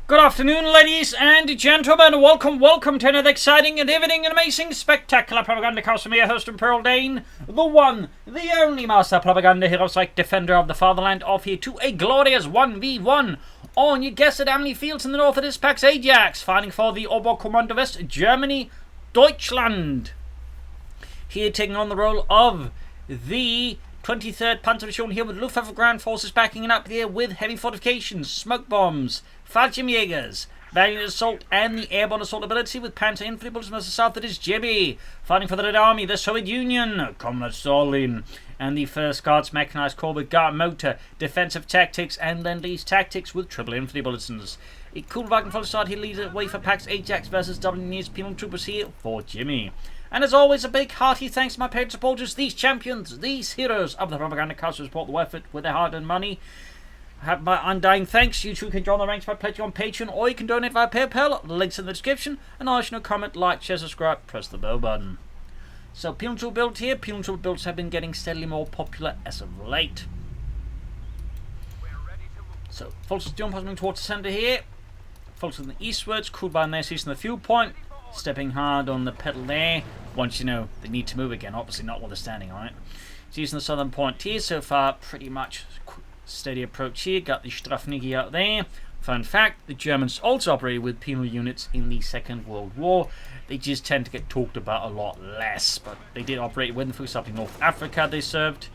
Good afternoon, ladies and gentlemen. Welcome to another exciting and riveting and amazing, spectacular Propagandacast from your host, Pearl Dane, the one, the only master propaganda hero, like defender of the fatherland, off here to a glorious 1v1 on, you guessed it, Amilly Fields in the north of this Pax Ajax, fighting for the Oberkommando West, Germany, Deutschland. Here taking on the role of the 23rd Panzer Division here with Luftwaffe ground forces backing it up here with heavy fortifications, smoke bombs, Fallschirmjägers, valiant assault and the airborne assault ability with Panzer Infantry bullets from the south. That is Jimmy, fighting for the Red Army, the Soviet Union, Comrade Stalin, and the 1st Guards Mechanized Corps with Guard Motor, defensive tactics and Lend-Lease tactics with triple infantry bulletins. A cool wagon full start here leads the way for Pax Ajax versus WNE's Penal Troopers here for Jimmy. And as always, a big hearty thanks to my paid supporters, these champions, these heroes of the Propagandacast who support the effort with their hard-earned money. I have my undying thanks. You too can join the ranks by pledging on Patreon, or you can donate via PayPal. Links in the description. And I'll no comment, like, share, subscribe, press the bell button. So, Penal Troop builds here. Penal Troop builds have been getting steadily more popular as of late. So, Fulton's jump has moving towards the centre here. Fulton the eastwards, cooled by there, seizing the fuel point. Stepping hard on the pedal there. Once you know they need to move again, obviously not while they're standing on it. So using the southern point here, so far pretty much steady approach here. Got the Strafniki out there. Fun fact, the Germans also operated with penal units in the Second World War. They just tend to get talked about a lot less, but they did operate with them. For example, in North Africa they served.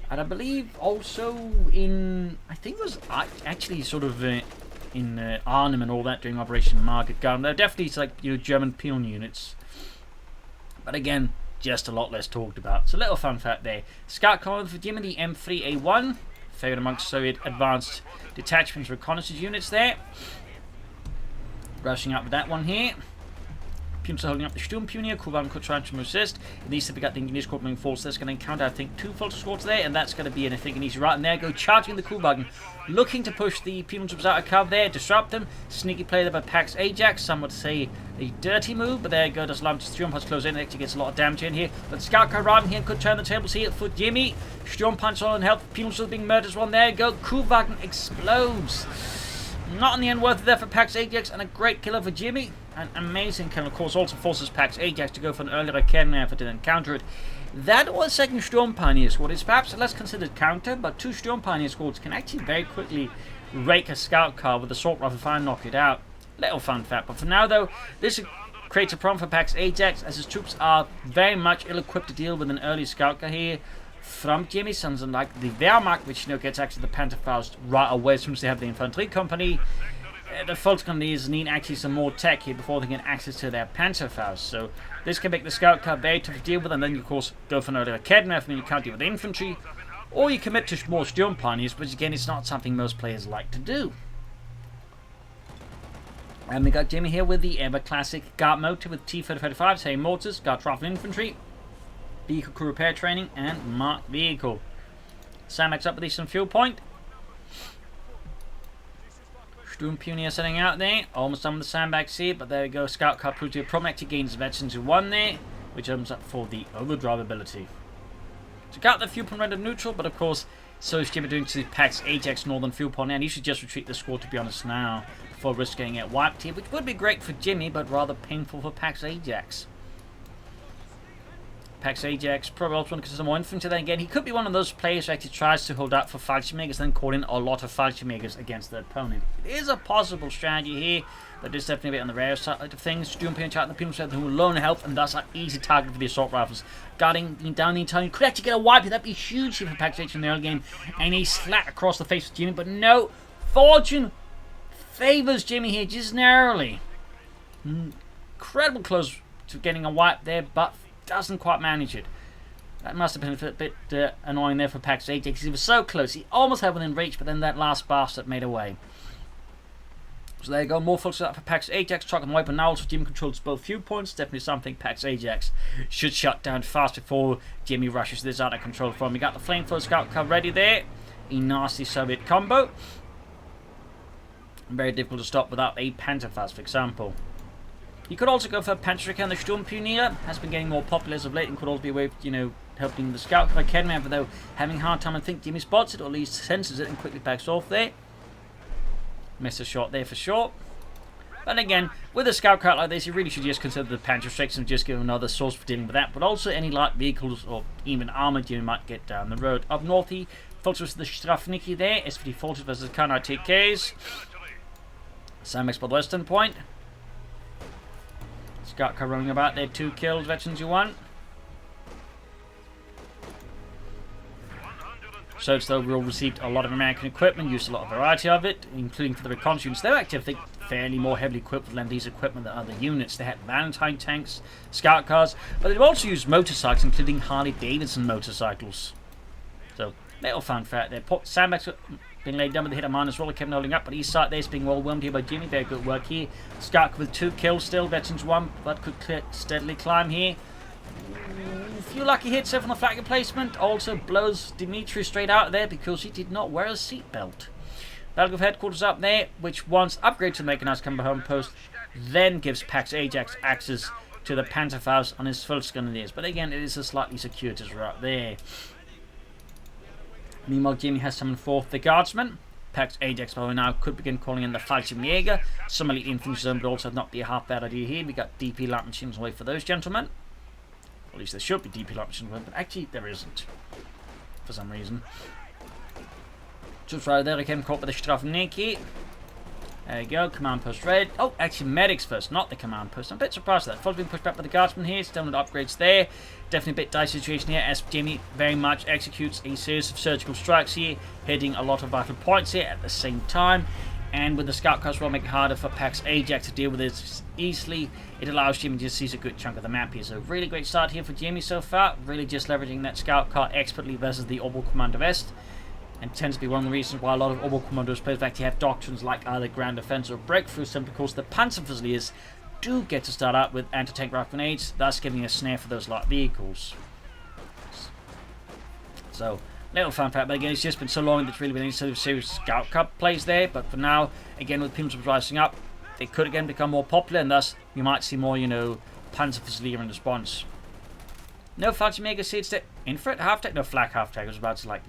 And I believe also in, I think it was actually sort of in Arnhem and all that during Operation Market Garden. They're definitely like, you know, German penal units. But again, just a lot less talked about. So little fun fact there. Scout Command for Jimmy, the M3A1. Favored amongst Soviet advanced detachments reconnaissance units there. Rushing up with that one here. Puners are holding up the Sturmpunier. Kuban could try to resist. It needs to be got the English Corps moving forward. So that's going to encounter, I think, 2 Fulton squads there. And that's going to be anything. And he's right in there. Go charging the Kuban. Looking to push the penal troops out of cover there. Disrupt them. Sneaky play there by Pax Ajax. Some would say a dirty move. But there you go. Does allow him to Sturmpunch close in. It actually gets a lot of damage in here. But Scout car arriving here and could turn the tables here for Jimmy. Sturmpunch on help. Penal troops being murdered as well. There you go. Kuban explodes. Not in the end worth it there for Pax Ajax, and a great killer for Jimmy. An amazing kill, of course, also forces Pax Ajax to go for an earlier cannon effort and counter it. That was second Sturm Pioneer squad. It's perhaps a less considered counter, but 2 Sturm Pioneer squads can actually very quickly rake a scout car with assault rifle fire and knock it out. Little fun fact, but for now though, this creates a problem for Pax Ajax, as his troops are very much ill-equipped to deal with an early scout car here from Jimmy, sons unlike the Wehrmacht, which, you know, gets access to the Panzerfaust right away as soon as they have the Infantry company. The Volkskandidates need actually some more tech here before they get access to their Panzerfaust. So this can make the scout car very tough to deal with, and then you, of course, go for another Academy and you can't deal with the infantry, or you commit to more Sturm Pioneers, but again, it's not something most players like to do. And we got Jimmy here with the ever classic Guard Motor with T-35, heavy mortars, Guard Rifle Infantry, vehicle crew repair training, and marked vehicle. Sandbags up with some fuel point. Sturmpunier setting out there. Almost done with the sandbags here, but there we go. Scout car proves to be a problem. Actually gains veterans to 1 there, which opens up for the overdrive ability. So got the fuel point rendered neutral, but of course, so is Jimmy doing to Pax Ajax northern fuel point, and he should just retreat the squad, to be honest, now, before risking it wiped here, which would be great for Jimmy, but rather painful for Pax Ajax. Pax Ajax probably also want to consider more infantry. Then again, he could be one of those players who actually tries to hold out for Fallschirmjägers, then call in a lot of Fallschirmjägers against the opponent. It is a possible strategy here, but it's definitely a bit on the rare side of things. Sturmpunier out in the penal side who alone help, and thus are easy target for the assault rifles. Guarding down the entire, could actually get a wipe. That'd be huge here for Pax Ajax in the early game, and a slap across the face of Jimmy. But no, fortune favors Jimmy here just narrowly. Incredible close to getting a wipe there, but doesn't quite manage it. That must have been a bit annoying there for Pax Ajax. He was so close. He almost had within reach, but then that last bastard made away. So there you go. More focus up for Pax Ajax. Truck and wipe, and now also Jimmy controls both viewpoints. Definitely something Pax Ajax should shut down fast before Jimmy rushes this out of control from. We got the flamethrower scout car ready there. A nasty Soviet combo. Very difficult to stop without a Panzerfaust, for example. You could also go for Panzerka, and the Sturmpunier has been getting more popular as of late and could also be a way of, you know, helping the scout if I can, but though having a hard time, I think Jimmy spots it or at least senses it and quickly backs off there. Missed a shot there for sure. But again, with a scout car like this, you really should just consider the panzer strikes and just give another source for dealing with that. But also any light vehicles or even armored you might get down the road. Up north, he filters the Strafniki there. SPD-40 versus Kanai TKs. Samex by the western point. Scout car running about there. 2 kills, veterans you want. So they will received a lot of American equipment, used a lot of variety of it, including for the reconnaissance. They're actually, I think, fairly more heavily equipped with Land-Lease equipment than other units. They had Valentine tanks, scout cars, but they've also used motorcycles, including Harley-Davidson motorcycles. So, little fun fact there. Sandbags being laid down with the hit of mine as well. They kept holding up, but east side there is being well whelmed here by Jimmy. Very good work here. Scout with 2 kills still, veterans 1, but could steadily climb here. A few lucky hits there from the flag replacement. Also blows Dimitri straight out of there because he did not wear a seatbelt. Battlefield headquarters up there, which once upgraded to the mechanized combat home post, then gives Pax Ajax access to the Panzerfaust on his first grenadiers. But again, it is a slightly circuitous route there. Meanwhile, Jimmy has summoned forth the Guardsmen. Pax Ajax by now could begin calling in the Fallschirmjäger. Some elite infantry zone would also not be a half bad idea here. We got DP light machines away for those gentlemen. At least there should be DP light machines away, but actually there isn't. For some reason. Just right there, again caught by the Strafniki. There you go, command post red. Oh, actually medics first, not the command post. I'm a bit surprised at that. Fully being pushed back by the Guardsmen here. Still with upgrades there. Definitely a bit dicey situation here as Jimmy very much executes a series of surgical strikes here, hitting a lot of vital points here at the same time. And with the scout cars will make it harder for Pax Ajax to deal with this easily. It allows Jimmy to just seize a good chunk of the map here. So really great start here for Jimmy so far. Really just leveraging that scout car expertly versus the Oberl Commander West. And tends to be one of the reasons why a lot of Oberl Commandos players actually have doctrines like either Grand Defense or Breakthrough, simply because the Panzerfusiliers do get to start out with anti-tank rifle grenades, thus giving a snare for those light vehicles. So, little fun fact, but again, it's just been so long that it's really been any sort of serious Scout Cup plays there, but for now, again, with Pinsons rising up, they could again become more popular, and thus, you might see more, you know, Panzerfusilier in response. No Fallschirmjäger seats there. Infrared half-tech? No, flak half-tech. I was about to like,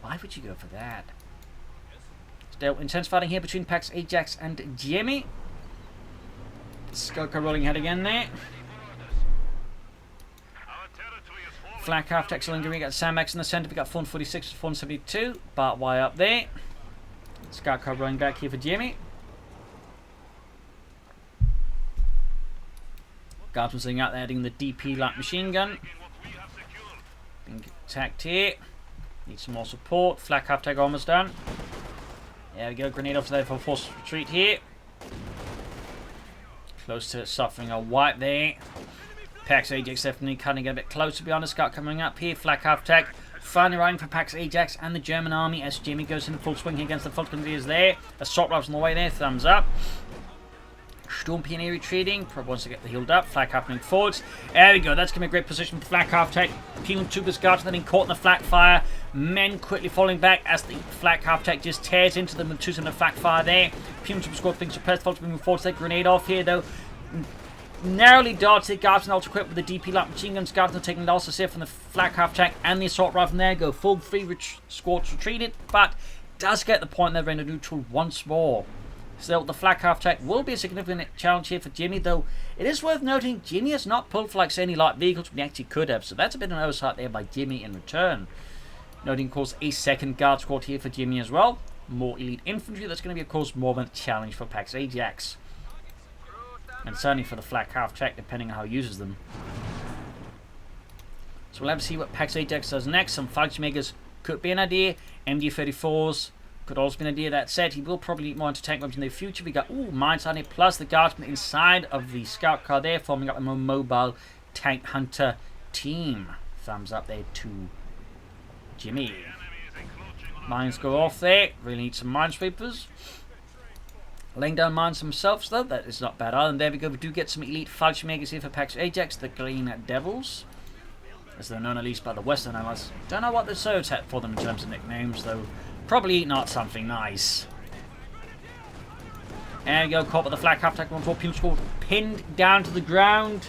why would you go for that? Still intense fighting here between Pax Ajax and Jimmy. Skulker rolling ahead again there. Flak half-tech lingering. We got Sandmax in the centre. We got 446 to 472. Bart Y up there. Skulker rolling back here for Jimmy. Guardsman sitting out there adding the DP light machine gun. Being attacked here. Need some more support. Flak half-tag almost done. There we go. Grenade off there for forced retreat here. Close to suffering a wipe there. Pax Ajax definitely cutting a bit close, to be honest. Got coming up here. Flak half-tag. Finally riding for Pax Ajax and the German army as Jimmy goes in full swing against the Volksgrenadiers there. Assault rifles on the way there. Thumbs up. Storm Pioneer retreating. Probably wants to get the healed up. Flak happening forwards. There we go. That's going to be a great position for Flak half-tech. Penal Tubers Guards then being caught in the flak fire. Men quickly falling back as the Flak half-tech just tears into them with 2 in the flak fire there. Penal Tubers Squad being suppressed. Folks moving forward to their grenade off here though. Narrowly dodged the Guardsmen also equipped with the DP light machine guns. Guardsmen taking losses here from the Flak half-tech and the assault rifle there. Go full 3 squads retreated, but does get the point they're in a neutral once more. So the flak half-tech will be a significant challenge here for Jimmy, though it is worth noting Jimmy has not pulled for like say any light vehicles when he actually could have, so that's a bit of an oversight there by Jimmy in return. Noting, of course, a second guard squad here for Jimmy as well. More elite infantry, that's going to be, of course, more of a challenge for Pax Ajax. And certainly for the flak half-tech, depending on how he uses them. So we'll have to see what Pax Ajax does next. Some Fallschirmjägers could be an idea. MD-34s could also be an idea. That said, he will probably need more anti-tank weapons in the future. We got, mines on it, plus the Guardsmen inside of the scout car there, forming up a more mobile tank hunter team. Thumbs up there to Jimmy. Mines go off there. Really need some minesweepers. Laying down mines themselves, though, that is not bad either. And there we go, we do get some elite Fallschirmjägers here for Pax Ajax, the Green Devils, as they're known at least by the Western Allies. Don't know what the Soviets had for them in terms of nicknames, though. Probably not something nice. There we go, caught with the flak half-tech 1-4 Pim Squad, pinned down to the ground.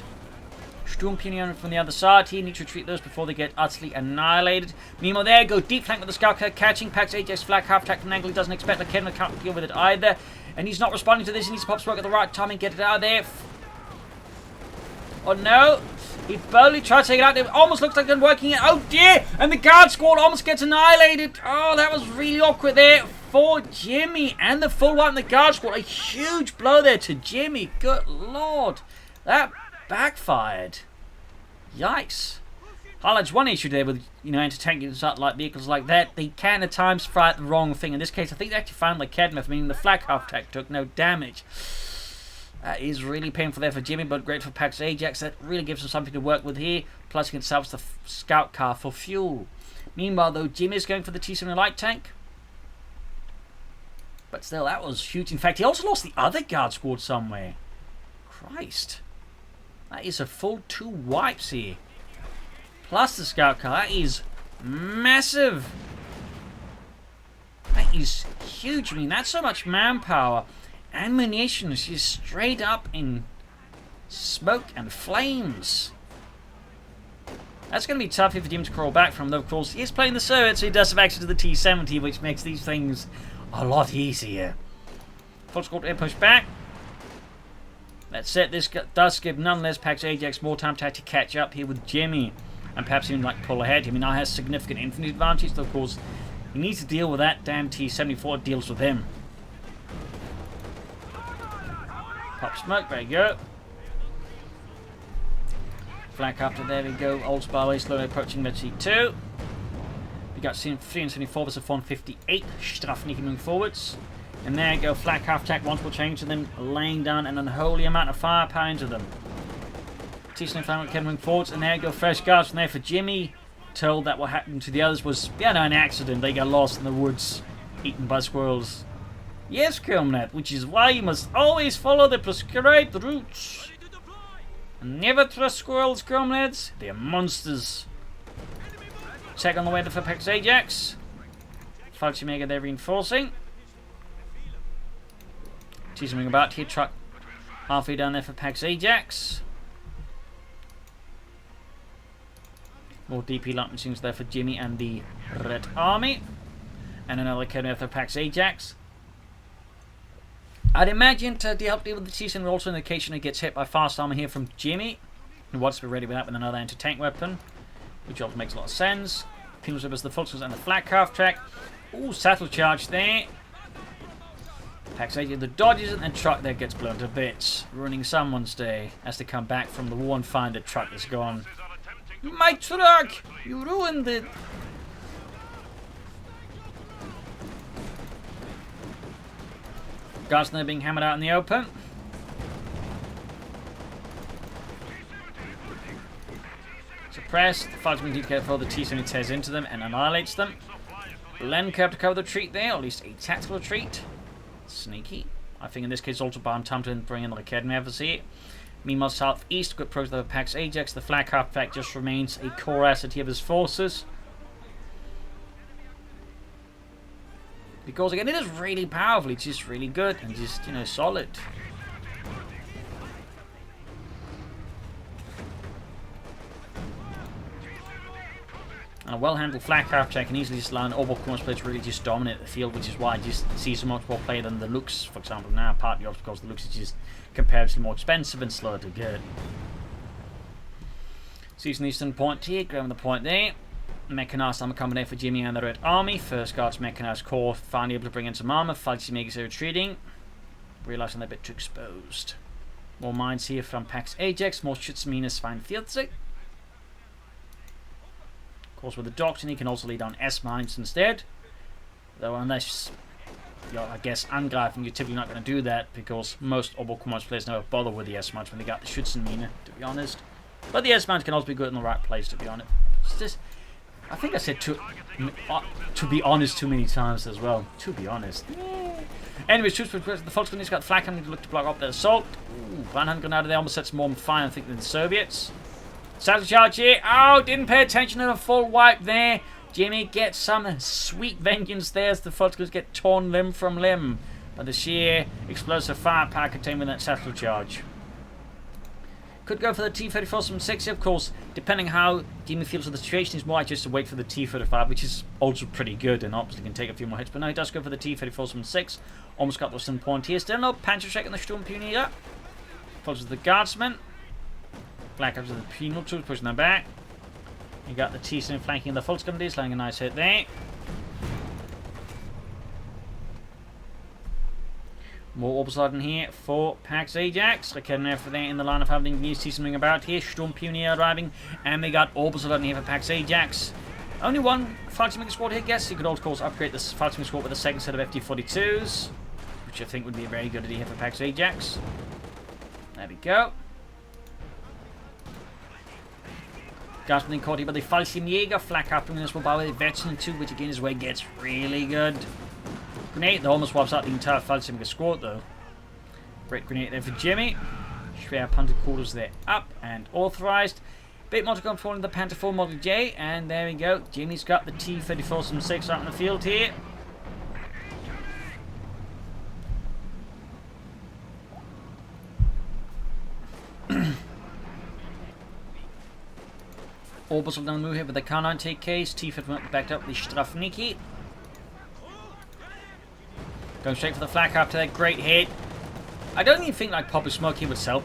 Sturmpionier from the other side. He needs to retreat those before they get utterly annihilated. Meanwhile, there go deep flank with the scout car, catching Pax Ajax flak half attack from an angle he doesn't expect. Like Kedma can't deal with it either. And he's not responding to this. He needs to pop smoke at the right time and get it out of there. Oh no! He barely tried to take it out. It almost looks like they're working it. Oh dear! And the guard squad almost gets annihilated. Oh, that was really awkward there for Jimmy. And the full wipe in the guard squad. A huge blow there to Jimmy. Good lord. That backfired. Yikes. Highlights one issue there with, anti-tank light vehicles like that. They can at times fire at the wrong thing. In this case, I think they actually found like Kedmeth, meaning the flak half attack took no damage. That is really painful there for Jimmy, but great for Pax Ajax. That really gives him something to work with here. Plus, he can salvage the scout car for fuel. Meanwhile, though, Jimmy is going for the T-70 light tank. But still, that was huge. In fact, he also lost the other guard squad somewhere. Christ. That is a full 2 wipes here. Plus the scout car. That is massive. That is huge. I mean, that's so much manpower. Ammunition is just straight up in smoke and flames. That's going to be tough if Jim to crawl back from, though, of course. He is playing the Soviet, so he does have access to the T-70, which makes these things a lot easier. Full squad air push back. That's it. This does give nonetheless Pax Ajax more time to actually catch up here with Jimmy. And perhaps even like pull ahead. I mean, now has significant infantry advantage, though, of course. He needs to deal with that damn T-74 deals with him. Pop smoke, there you go. Flank after, there we go. Old Spyway slowly approaching the T2. We got 374 versus 458. Strafnik moving forwards. And there you go, flank half attack, once more change to them, laying down an unholy amount of firepower into them. T-74 moving forwards, and there you go, fresh guards from there for Jimmy. Told that what happened to the others was, an accident. They got lost in the woods, eaten by squirrels. Yes, Comrade, which is why you must always follow the prescribed routes. And never trust squirrels, comrades. They are monsters. Check on the way to Pax Ajax. Falchimega there reinforcing. Teasing about here, truck halfway down there for Pax Ajax. More DP light machines there for Jimmy and the Red Army. And another cannon for Pax Ajax. I'd imagine to help deal with the T-70 also in the occasion it gets hit by fast armor here from Jimmy. Who wants to be ready with that with another anti-tank weapon. Which also makes a lot of sense. Pins up as the Fultons and the flak half track. Ooh, saddle charge there. Pax Ajax the dodges it, and the truck there gets blown to bits. Ruining someone's day as they come back from the war and find the truck is gone. My truck! You ruined it! Guards there being hammered out in the open. Suppressed. The fighters need to get before the T-70 tears into them and annihilates them. Lenker to cover the retreat there, or at least a tactical retreat. Sneaky. I think in this case also bound time to bring in the Academy here. Meanwhile, southeast, good approach to Pax Ajax. The flag half fact just remains a core asset of his forces. Because again, it is really powerful. It's just really good and just, solid. And a well-handled flak half attack can easily just allow an overall corner player to really just dominate the field, which is why I just see so much more play than the Lux, for example, now. Partly also because the Lux is just comparatively more expensive and slower to get. Season Eastern point here, grabbing the point there. Mechanized armor coming there for Jimmy and the Red Army. First Guards Mechanized Corps finally able to bring in some armor. Falchimega are retreating. Realizing they're a bit too exposed. More mines here from Pax Ajax. More Schutzmines Fields. Of course, with the Doctrine, he can also lay down S-mines instead. Though, unless I guess Angreifen, you're typically not going to do that because most Oberkommanders players never bother with the S-mines when they got the Schützenmine, to be honest. But the S-mines can also be good in the right place, to be honest. It's just, I think I said to be honest too many times as well. To be honest. Anyways, the Volkskrieger's got flak to look to block up their assault. Ooh, Van Grenade there almost sets more on fire, I think, than the Soviets. Saddle charge here. Oh, didn't pay attention to the full wipe there. Jimmy gets some sweet vengeance there as the Volkskrieger get torn limb from limb by the sheer explosive firepower contained within that saddle charge. Could go for the T-34 from 60, of course. Depending how Jimmy feels with the situation, he's more likely just to wait for the T-35, which is also pretty good and obviously can take a few more hits. But no, he does go for the T-34 from 6. Almost got the point here. Still no Panzer check on the Sturmpioneer. Follows with the Guardsman. Black Ops with the penal troops pushing them back. You got the T-7 flanking the Volkskommandiers, landing a nice hit there. More Orbital here for Pax Ajax. Recording for there in the line of having news, see something about here. Sturmpioneer arriving, and we got Orbital here for Pax Ajax. Only one Fallschirmjäger squad here, guess. You could of course upgrade this Fallschirmjäger squad with a second set of FD-42s, which I think would be a very good idea here for Pax Ajax. There we go. Guardsman caught here by the Fallschirmjäger. Flak after this will by the Veteran 2, which again is where it gets really good. Grenade that almost wipes out the entire Fallschirmjäger squad though. Great grenade there for Jimmy. Schwer punted quarters there up and authorized. Bit more to come for the Panther 4 Model J, and there we go. Jimmy's got the T-34 from 6 out in the field here. Orbital down the move here with the K9 take case. T-34 backed up the Strafniki. Going straight for the flak after that great hit. I don't even think like popping smoke here would save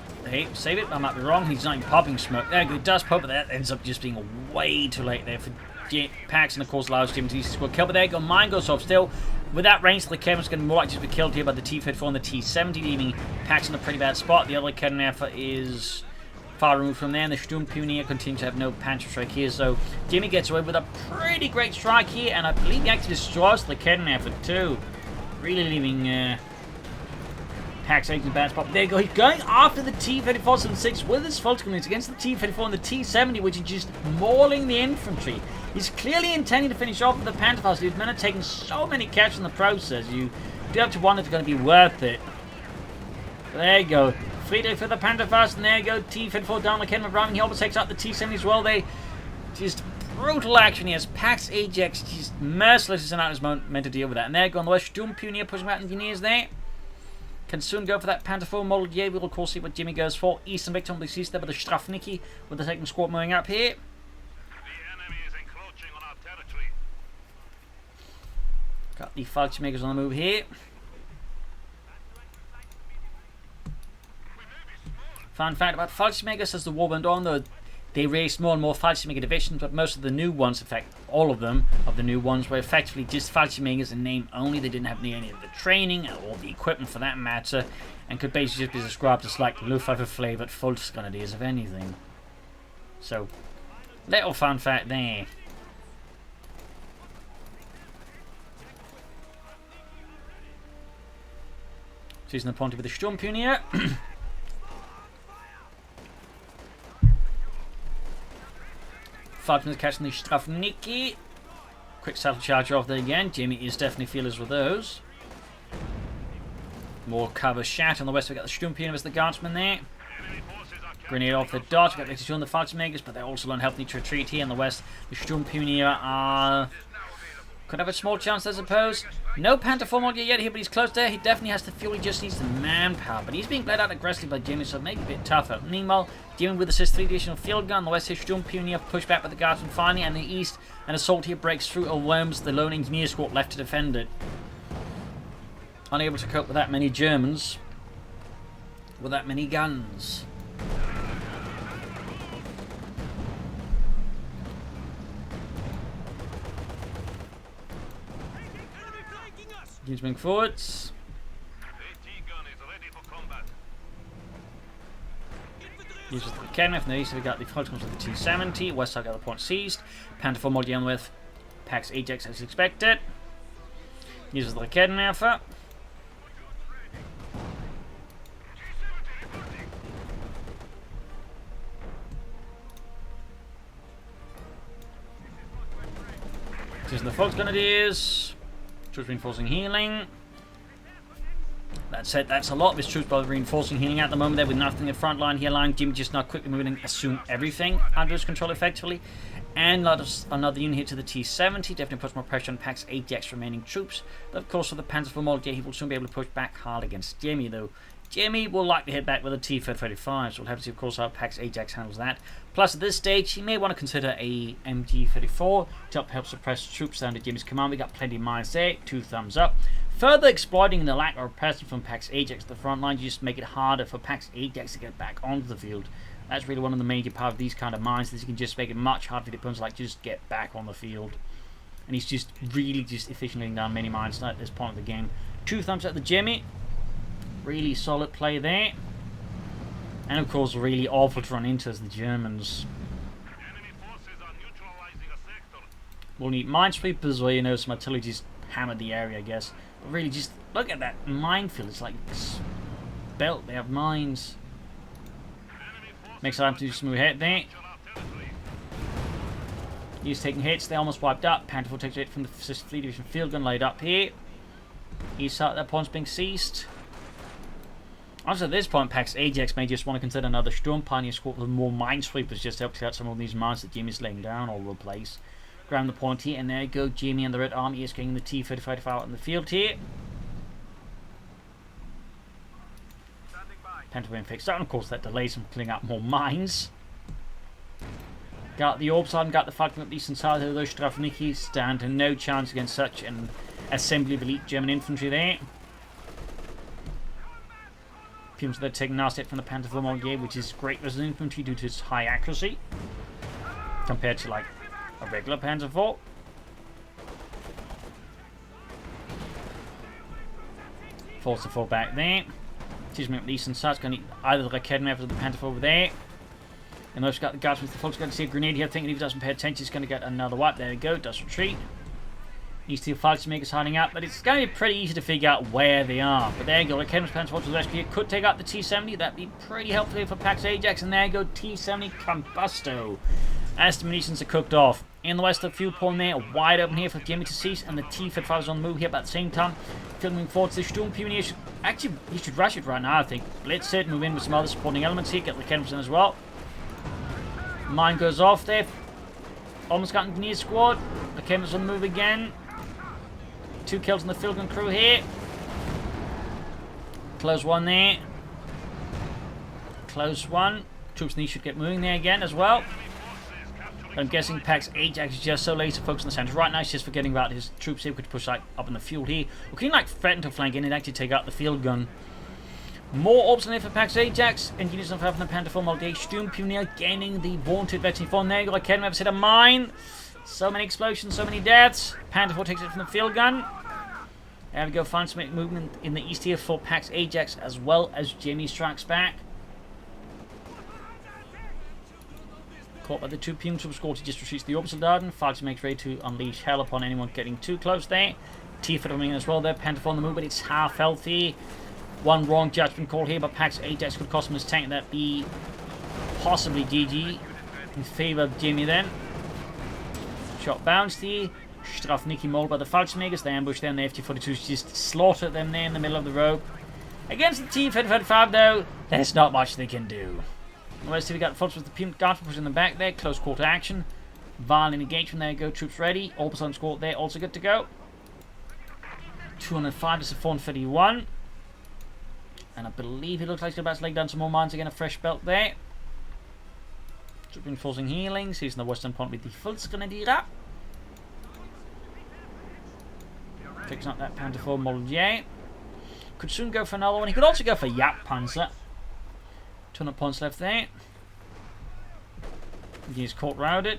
it. I might be wrong. He's not even popping smoke. There it does pop, but that ends up just being way too late there for Pax, and of course allows Jim to score kill. But there you go. Mine goes off still. With that range, the Kerman's going to more likely to be killed here by the T-34 and the T-70, leaving Pax in a pretty bad spot. The other Kerman is far removed from there, and the Sturmpioneer continues to have no Panzer strike here. So Jimmy gets away with a pretty great strike here, and I believe he actually destroys the Kerman too. Really leaving Pax in a bad spot. But there you go. He's going after the T-34 and 6 with his Volkskommandiers against the T-34 and the T-70, which is just mauling the infantry. He's clearly intending to finish off with the Pantherfast. These men are taking so many catches in the process. You do have to wonder if it's going to be worth it. But there you go. Friedrich for the Pantherfast, and there you go. T-34 down the Kenman Browning. He almost takes out the T-70 as well. They just brutal action here as Pax Ajax just merciless is out his meant to deal with that. And there you go on the west. Sturmpioneer pushing out engineers there. Can soon go for that Panther 4 Model J. We'll of course see what Jimmy goes for. Eastern Victor will be seized there by the Strafniki with the second squad moving up here. The enemy is encroaching on our territory. Got the Fallschirmjägers on the move here. Fun fact about Fallschirmjägers, as the war went on though, they raised more and more Fallschirmjäger divisions, but most of the new ones, in fact all of them, of the new ones, were effectively just Fallschirmjägers in name only. They didn't have any of the training or the equipment for that matter, and could basically just be described as like Luftwaffe flavoured Volkskommandiers if anything. So, little fun fact there. Seizing the point with the Sturmpioneer. Falcon is catching the Strafniki. Quick saddle charge off there again. Jimmy is definitely feelers with those. More cover shot on the west. We got the Sturmpioneer as the guardsman there. Grenade off the dot. We got the 2 on the Fallschirmjägers, but they're also on helping to retreat here in the west. The Sturmpioneer are could have a small chance, I suppose. No Panther 4 Model yet here, but he's close there. He definitely has the fuel. He just needs the manpower. But he's being bled out aggressively by Jimmy, so maybe a bit tougher. Meanwhile, Jimmy with assist 3 additional field gun. On the west, his Sturmpioneer pushed back by the guardsman finally, and the east, an assault here breaks through or worms the lone engineer squad left to defend it. Unable to cope with that many Germans, with that many guns. He's moving forwards. Uses the Kenneth. Now we got the Falcons with the T-70. West side got the point seized. Panther 4 Model with Pax Ajax as expected. Uses the Kenneth. Using the Volkskommandiers. Troops reinforcing healing. That's it, that's a lot of his troops by reinforcing healing at the moment there with nothing in the front line here, allowing Jimmy just now quickly moving and assume everything under his control effectively. And another unit here to the T-70, definitely puts more pressure on Pax Ajax remaining troops. But of course with the Panzer 4 Model J, he will soon be able to push back hard against Jimmy though. Jimmy will likely head back with a T-35, so we'll have to see, of course, how Pax Ajax handles that. Plus, at this stage, he may want to consider a MG-34 to help suppress troops down to Jimmy's command. We got plenty of mines there, 2 thumbs up. Further exploiting the lack of presence from Pax Ajax at the front line, you just make it harder for Pax Ajax to get back onto the field. That's really one of the major parts of these kind of mines, is you can just make it much harder for the opponents, like, just get back on the field. And he's just really just efficiently down many mines at this point of the game. 2 thumbs up to Jimmy. Really solid play there. And of course, really awful to run into as the Germans. Enemy forces are neutralizing a sector. We'll need minesweepers or, you know, some artillery just hammer the area, I guess. But really, just look at that minefield. It's like belt. They have mines. Makes it hard to do some ahead there. He's taking hits. They're almost wiped up. Panther takes a hit from the Fleet Division field gun laid up here. He's at that point being seized. Also, at this point, Pax Ajax may just want to consider another Sturm Pioneer squad with more minesweepers just to help clear out some of these mines that Jimmy's laying down all over the place. Grab the point here, and there you go. Jimmy and the Red Army is getting the T-35 out in the field here. Panther being fixed out, and of course that delays him clearing out more mines. Got the Orbs on, got the Falcon at least inside of those Strafniki. Stand no chance against such an assembly of elite German infantry there. Fumes they're taking nasty hit from the Panther Volmolier, which is great as an infantry due to its high accuracy compared to like a regular Panzer IV. Force to fall back there. Excuse me, at least inside. It's going to need either the Raketenwerfer or the Panther over there. And those got the guards with the folks going to see a grenade here, thinking if he doesn't pay attention, he's going to get another wipe. There we go, does retreat. These 2 Fallschirmjägers hiding out, but it's going to be pretty easy to figure out where they are. But there you go, Raketenwerfer Panzer IV to the rescue. Could take out the T-70, that'd be pretty helpful for Pax Ajax, and there you go, T-70 Combusto. As the munitions are cooked off. In the west, the fuel point there, wide open here for Jimmy to seize, and the T-35 is on the move here, but at the same time, filming forward to the Sturm Pioneer. Actually, he should rush it right now, I think. Blitz it, move in with some other supporting elements here, get the Raketenwerfer in as well. Mine goes off there. Almost got into the squad. The Raketenwerfer's on the move again. 2 kills on the field gun crew here. Close one there. Close one. Troops in these should get moving there again as well. But I'm guessing Pax Ajax is just so laser focused on the center. Right now he's just forgetting about his troops here. We could push like up in the field here. We can like threaten to flank in and actually take out the field gun. More orbs in there for Pax Ajax. Engineers on fire from the Panther Volmolier. Sturm Pioneer gaining the vaunted veteran for there. Raketenwerfer hit a mine. So many explosions, so many deaths. Panther IV takes it from the field gun. There we go, find some movement in the east here for Pax Ajax as well as Jimmy strikes back. Caught by the 2 Pune troops, Scorty just retreats the orbital Darden. Falcon makes ready to unleash hell upon anyone getting too close there. T-4 coming in as well there. Panther IV on the move, but it's half healthy. One wrong judgment call here, but Pax Ajax could cost him his tank. That'd be possibly GG in favour of Jimmy then. Shot bounced here. Strafniki mauled by the Fallschirmjägers. They ambush there, and the FT-42s just slaughter them there in the middle of the rope. Against the T-35 though, there's not much they can do. Whereas we got Fultz with the guards pushing them back there. Close quarter action. Violent engagement. There you go. Troops ready. Orbs on squad there. Also good to go. 205 to 431. And I believe it looks like he's about to lay down some more mines again. A fresh belt there. Troop reinforcing healings. He's in the western point with the Volksgrenadier. Fixing up that Panther IV Mollier. Could soon go for another one. He could also go for Jap Panzer. 200 points left there. He's caught routed.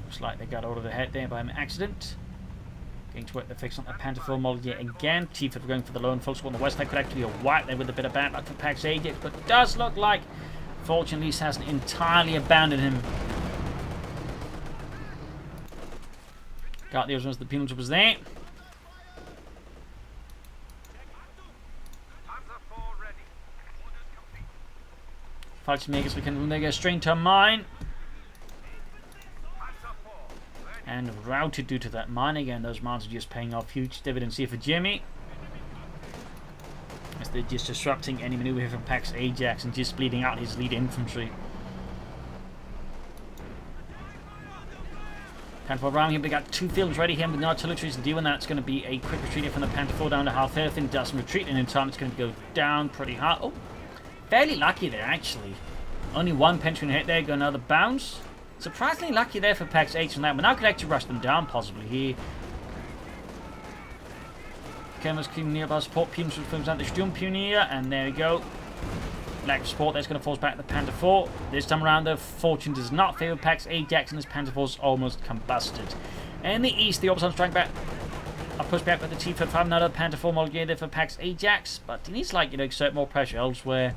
Looks like they got out of the head there by an accident. Going to work the fix on the Panther IV Mollier again. T-4 going for the lone full squad on the west. That could actually be a wipe there with a bit of bad luck for Pax Ajax, but it does look like fortunately he hasn't entirely abandoned him. Got the others, the penalty was there. Fallschirmjägers, we can they go straight into a mine. And routed due to that mine again. Those mines are just paying off huge dividends here for Jimmy. As they're just disrupting any maneuver here from Pax Ajax and just bleeding out his lead infantry. Panther 4 around here, we got 2 fields ready here with no artillery to deal with. That's going to be a quick retreat here from the Panther 4 down to half health. If it doesn't retreat, and in time it's going to go down pretty hard. Oh, fairly lucky there, actually. Only 1 pension hit there, got another bounce. Surprisingly lucky there for Pax H on that, but now could actually rush them down possibly here. Cameras keeping nearby support. Pioniers films out the Sturmpionier, and there we go. Lack of support, that's going to force back the Panther 4. This time around, the fortune does not favour Pax Ajax, and this Panther 4 is almost combusted. In the east, the Oberson strike back. I'll push back with the T-55, another Panther 4 model gear there for Pax Ajax, but he needs to, like, exert more pressure elsewhere.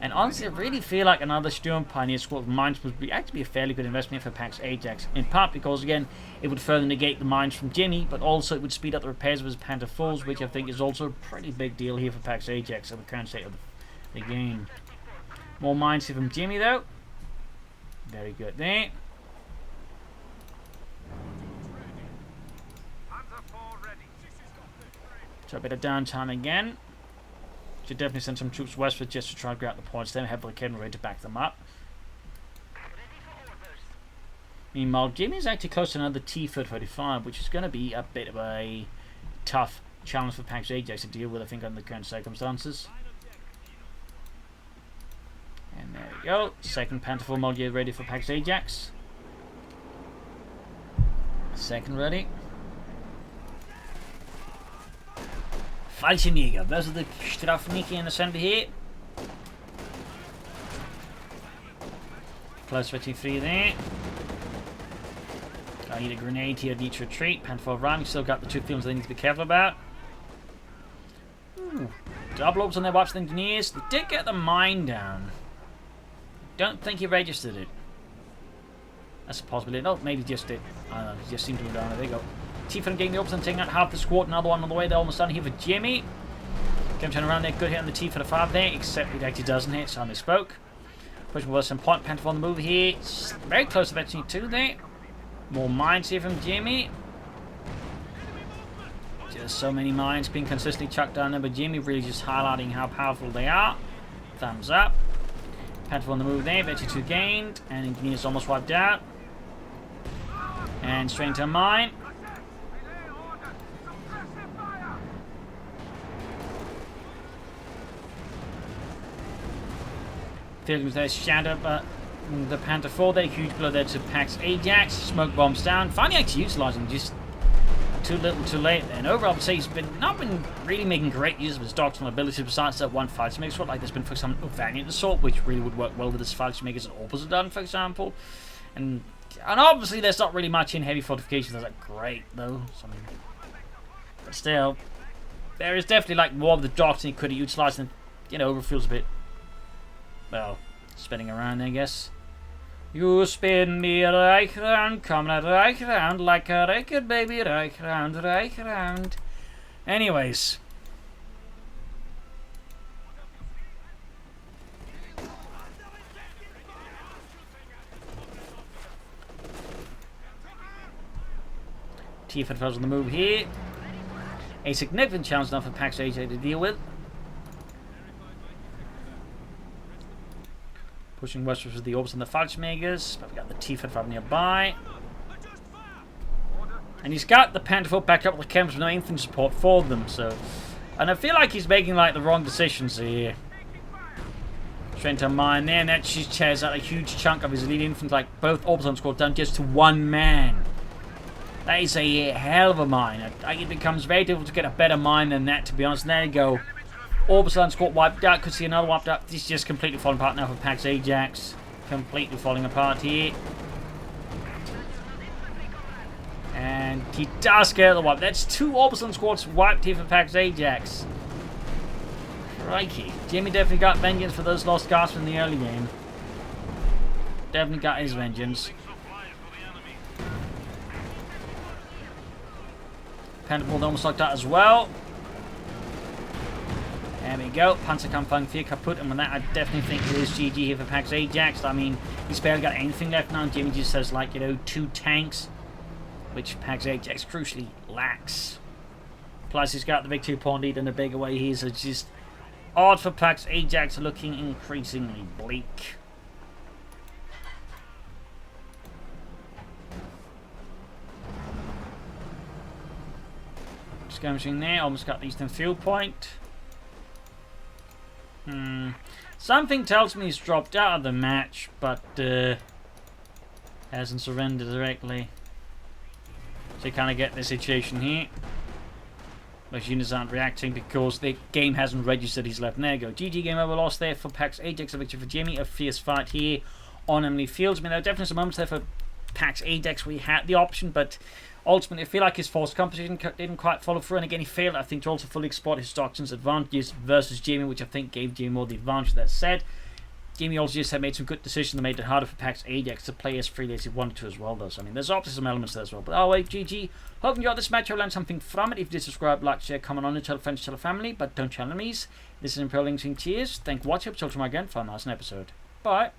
And honestly, I really feel like another Sturm Pioneer squad of mines would actually be a fairly good investment for Pax Ajax. In part because, again, it would further negate the mines from Jimmy, but also it would speed up the repairs of his Panther 4s, which I think is also a pretty big deal here for Pax Ajax in the current state of the game. More mines here from Jimmy, though. Very good there. So a bit of downtime again. Should definitely send some troops westward just to try and grab the points. Then have the cannon ready to back them up. Meanwhile, Jimmy's actually close to another T-35, which is going to be a bit of a tough challenge for Pax Ajax to deal with, I think, under the current circumstances. And there we go. Second Panther 4 module ready for Pax Ajax. Second ready. Fallschirmjäger versus the Strafniki in the center here. Close 53 there. I need a grenade here, need to retreat. Panther 4 ram, still got the 2 films they need to be careful about. Ooh. Double orbs on their watch engineers. They did get the mine down. Don't think he registered it. That's a possibility. No, maybe just did. I don't know, he just seemed to go down. There you go. T-Fin getting the orbs and taking out half the squad. Another one on the way. They're almost done here for Jimmy. Come turn around there. Good hit on the T-5 there, except it actually doesn't hit, so I misspoke. Pushing with some point. Panther on the move here. Very close to Vetching 2 there. More mines here from Jimmy. Just so many mines being consistently chucked down there, but Jimmy really just highlighting how powerful they are. Thumbs up. Panther on the move there. Vetching 2 gained. And Engineer's almost wiped out. And straight into a mine. With their shadow, but the Panther 4 there, huge blow there to Pax Ajax. Smoke bombs down. Finally actually utilising, just too little too late. And overall, I would say he's not been really making great use of his doctrinal ability besides that one fight. So makes like there's been, for example, a Valiant Assault, which really would work well with this fight to make it an opposite done, for example. And obviously there's not really much in heavy fortifications that's like great though. So, I mean, but still, there is definitely like more of the doctrine he could have utilised, and feels a bit, well, spinning around, I guess. You spin me right round, coming right round like a record, baby, right round, right round. Anyways. T-55 on the move here. A significant challenge now for Pax AJ to deal with. Pushing westwards with the orbs and the Fallschirmjägers, but we've got the T-55 nearby. And he's got the Panther 4 back up with the Chems with no infantry support for them, so... And I feel like he's making, like, the wrong decisions here. Straight into a mine there, and that just tears out a huge chunk of his elite infantry, like, both orbs on squad down just to one man. That is a hell of a mine. It becomes very difficult to get a better mine than that, to be honest. And there you go. Orbison squad wiped out. Could see another wiped out. This is just completely falling apart now for Pax Ajax. Completely falling apart here. And he does get the wipe. That's 2 Orbison squads wiped here for Pax Ajax. Crikey. Jimmy definitely got vengeance for those lost gasps in the early game. Definitely got his vengeance. Panther almost like that as well. There we go. Panzerkampfwagen 4 kaput, and with that, I definitely think it is GG here for Pax Ajax. I mean, he's barely got anything left now. Jimmy just has, like, 2 tanks, which Pax Ajax crucially lacks. Plus, he's got the big 2-point lead in a bigger way here, so it's just odd for Pax Ajax, looking increasingly bleak. skirmishing there. Almost got the eastern field point. Something tells me he's dropped out of the match, but hasn't surrendered directly. So you kind of get the situation here. Those units aren't reacting because the game hasn't registered his left. There you go. GG, game over, loss there for Pax Ajax, a victory for Jamie. A fierce fight here on Amilly Fields. I mean, there are definitely some moments there for Pax Ajax where he had the option, but ultimately I feel like his force composition didn't quite follow through. And again, he failed, I think, to also fully exploit his doctrine's advantages versus Jamie, which I think gave Jamie more the advantage. That said, Jamie also just had made some good decisions that made it harder for Pax Ajax to play as freely as he wanted to as well, though. So, I mean, there's obviously some elements there as well. But anyway, GG. Hope you enjoyed this match. I've learned something from it. If you did, subscribe, like, share, comment on it, tell friends, tell family, but don't tell enemies. This is Imperial Links. Cheers. Thank you for watching. Till tomorrow again for a nice episode. Bye.